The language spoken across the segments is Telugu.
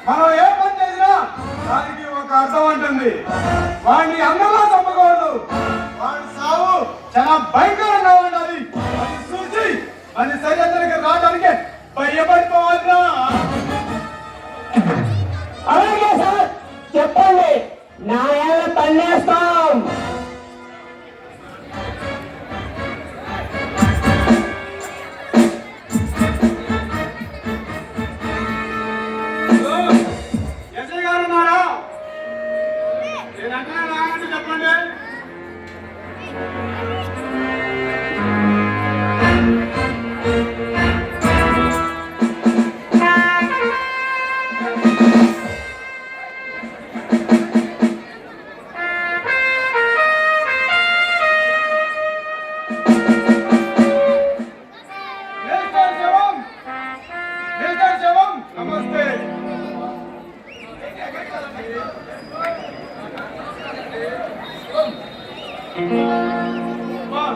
మనం ఏ పని చేసినా దానికి ఒక అర్థం ఉంటుంది. వాడిని అందరిలో చంపకూడదు. వాడి సావు చాలా భయంకరంగా ఉండాలి. అది చూసి అది సరిహద్దులకి రావడానికి భయపడిపోవద్దా? అలాగే సార్, చెప్పండి, నా ఏళ్ళ పనిచేస్తాం. ఎస్ఐ గారు ఉన్నారా? నేనంటే రాగండి, చెప్పండి. నమస్తే.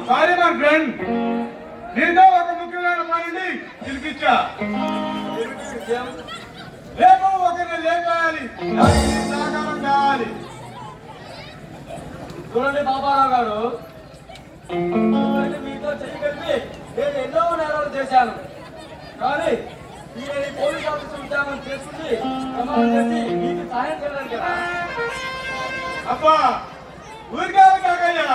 సారీ మై ఫ్రెండ్, నీతో ఒక ముఖ్యమైన పనిని పిలిపించా. రేపు ఒకరిని లేపేయాలి, దానికి సహకారం కావాలి. చూడండి బాబారావు గారు, మీతో చేయగలిగి నేను ఎన్నో నేరాలు చేశాను. కానీ మీరు పోలీస్ ఆఫీసర్ ఉద్యోగం చేస్తుంది ప్రమాణం చేసి మీకు సహాయం చేయడానికి కదా. అబ్బా ఊరికే కాకయ్యా,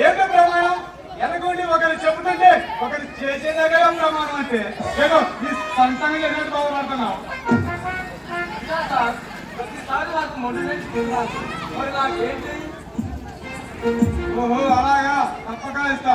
ఏంటో ప్రమాణం? ఎనకుండి ఒకరు చెబుతుంటే ఒకరు చేసేదే ప్రమాణం అంటే ఏదో నీ సొంతంగా ఎన్నట్టు బాధపడుతున్నావు. సార్, ప్రతిసారి నాకు మొండి నేర్చుకున్నాను. మరి నాకేంటి? ఓహో అలాగా, తప్పక ఇస్తా.